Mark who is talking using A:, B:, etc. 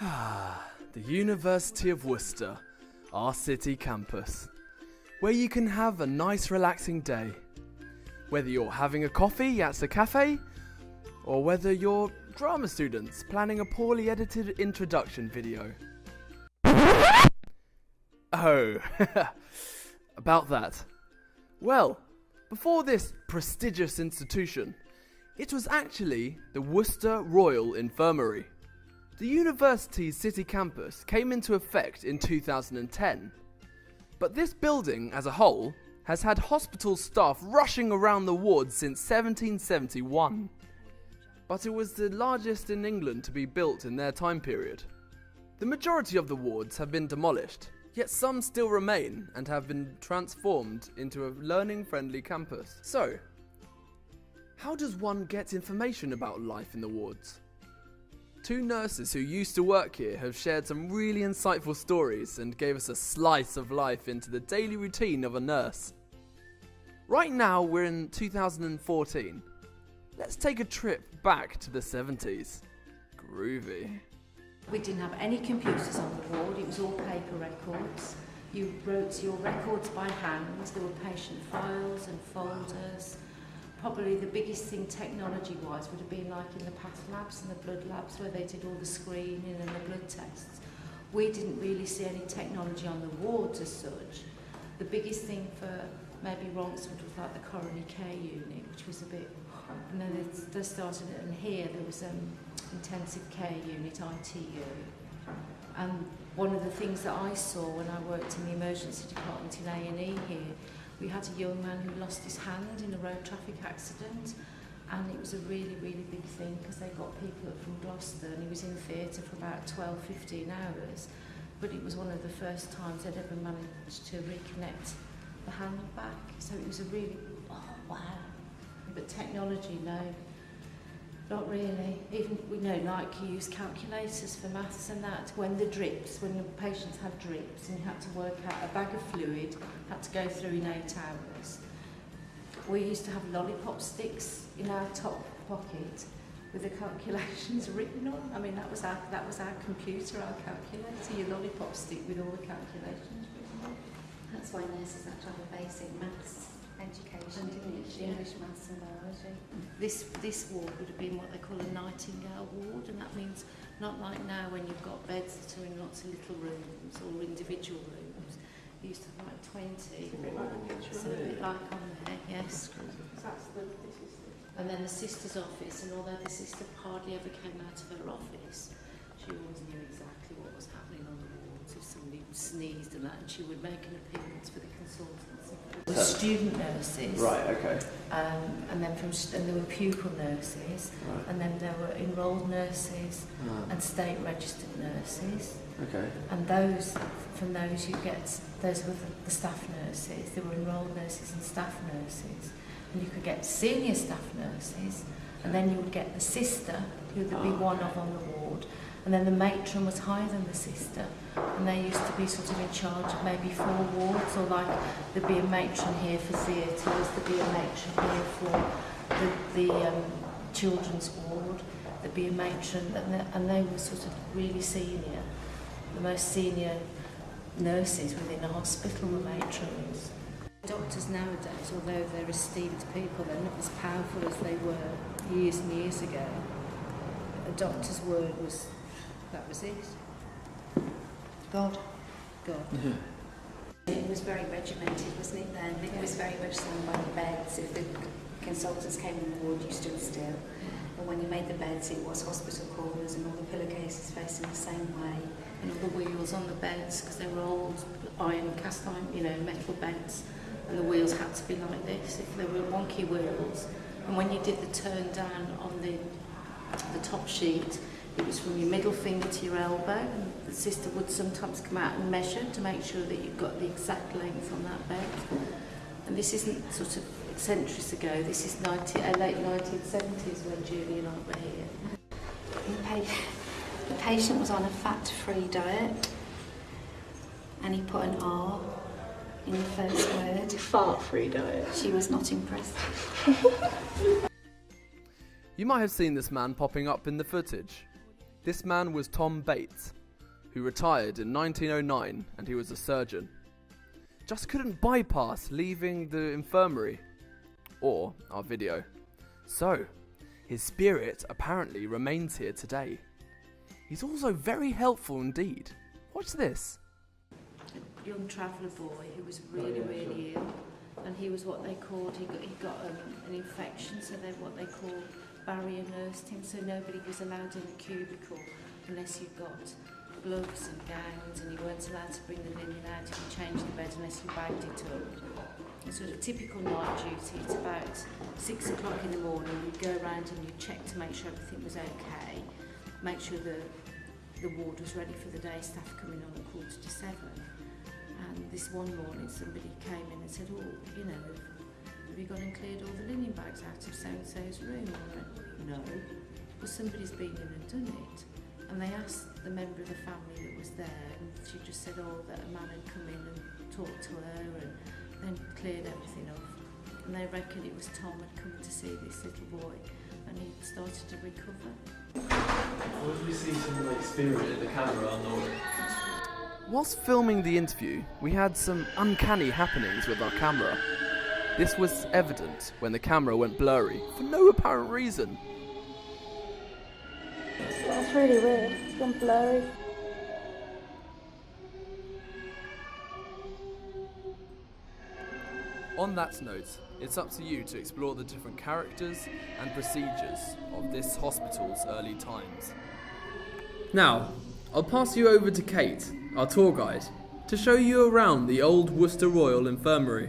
A: The University of Worcester, our city campus, where you can have a nice relaxing day. Whether you're having a coffee at the cafe, or whether you're drama students planning a poorly edited introduction video. Oh, about that. Well, before this prestigious institution, it was actually the Worcester Royal Infirmary. The university's city campus came into effect in 2010, but this building as a whole has had hospital staff rushing around the wards since 1771. But it was the largest in England to be built in their time period. The majority of the wards have been demolished, yet some still remain and have been transformed into a learning-friendly campus. So, how does one get information about life in the wards? Two nurses who used to work here have shared some really insightful stories and gave us a slice of life into the daily routine of a nurse. Right now we're in 2014. Let's take a trip back to the 70s. Groovy.
B: We didn't have any computers on the ward, it was all paper records. You wrote your records by hand, there were patient files and folders. Probably the biggest thing technology-wise would have been like in the path labs and the blood labs where they did all the screening and the blood tests. We didn't really see any technology on the wards as such. The biggest thing for maybe Ronkswood was like the coronary care unit, which was a bit... And then they started it, and here there was intensive care unit, ITU. And one of the things that I saw when I worked in the emergency department in A&E here, we had a young man who lost his hand in a road traffic accident, and it was a really, really big thing because they got people up from Gloucester, and he was in theatre for about 12-15 hours. But it was one of the first times they'd ever managed to reconnect the hand back. So it was a really, oh wow. But technology, no, not really. Even we know like you use calculators for maths and that. When the patients had drips and you had to work out a bag of fluid, had to go through in 8 hours. We used to have lollipop sticks in our top pocket with the calculations written on. I mean, that was our computer, our calculator, your lollipop stick with all the calculations written on.
C: That's why nurses had to have a basic maths education, didn't it? English, maths and biology.
B: This ward would have been what they call a Nightingale ward, and that means not like now when you've got beds that are in lots of little rooms or individual rooms. You used to have like 20. So a bit like on there, yes. And then the sister's office, and although the sister hardly ever came out of her office, she always knew exactly what was happening on the wards. If somebody sneezed and that, and she would make an appearance for the consultants. The student nurses,
A: Right, okay.
B: and then and there were pupil nurses,
A: Right.
B: and then there were enrolled nurses and state registered nurses.
A: Okay.
B: And from those you get, those were the staff nurses. There were enrolled nurses and staff nurses, and you could get senior staff nurses, and then you would get the sister, who would be one of on the ward, and then the matron was higher than the sister, and they used to be sort of in charge of maybe 4 wards, or like there'd be a matron here for theatres, there'd be a matron here for the children's ward, there'd be a matron, and they were sort of really senior. The most senior nurses within a hospital were matrons. Doctors nowadays, although they're esteemed people, they're not as powerful as they were years and years ago. A doctor's word was, that was it. God.
A: Yeah.
C: It was very regimented, wasn't it then? It was very much done by the beds. If the consultants came on the ward, you stood still. And when you made the beds, it was hospital corners and all the pillowcases facing the same way.
B: And all the wheels on the beds, because they were old cast iron, metal beds, and the wheels had to be like this. If they were wonky wheels, and when you did the turn down on the top sheet, it was from your middle finger to your elbow, and the sister would sometimes come out and measure to make sure that you got the exact length on that bed. And this isn't sort of centuries ago, this is late 1970s when Julie and I were here.
C: The patient was on a fat-free diet, and he put an R in the first word.
D: Fat-free diet.
C: She was not impressed.
A: You might have seen this man popping up in the footage. This man was Tom Bates, who retired in 1909, and he was a surgeon. Just couldn't bypass leaving the infirmary, or our video. So, his spirit apparently remains here today. He's also very helpful indeed. Watch this.
B: A young traveller boy who was really ill, and he was what they called, he got an infection, so they what they call barrier nursed him, so nobody was allowed in the cubicle unless you got gloves and gowns, and you weren't allowed to bring the linen out and change the bed unless you bagged it up. It's sort of typical night duty. It's about 6 o'clock in the morning. You'd go around and you'd check to make sure everything was okay, make sure the ward was ready for the day, staff coming on at 6:45. And this one morning somebody came in and said, oh, you know, have you gone and cleared all the linen bags out of so-and-so's room? And I went, no. Well, somebody's been in and done it. And they asked the member of the family that was there, and she just said, oh, that a man had come in and talked to her and then cleared everything off. And they reckoned it was Tom had come to see this little boy, and he started to recover.
D: What did we see some like spirit in the camera unknown?
A: Whilst filming the interview, we had some uncanny happenings with our camera. This was evident when the camera went blurry for no apparent reason.
E: That's really weird. It's gone blurry.
A: On that note, it's up to you to explore the different characters and procedures of this hospital's early times. Now, I'll pass you over to Kate, our tour guide, to show you around the old Worcester Royal Infirmary.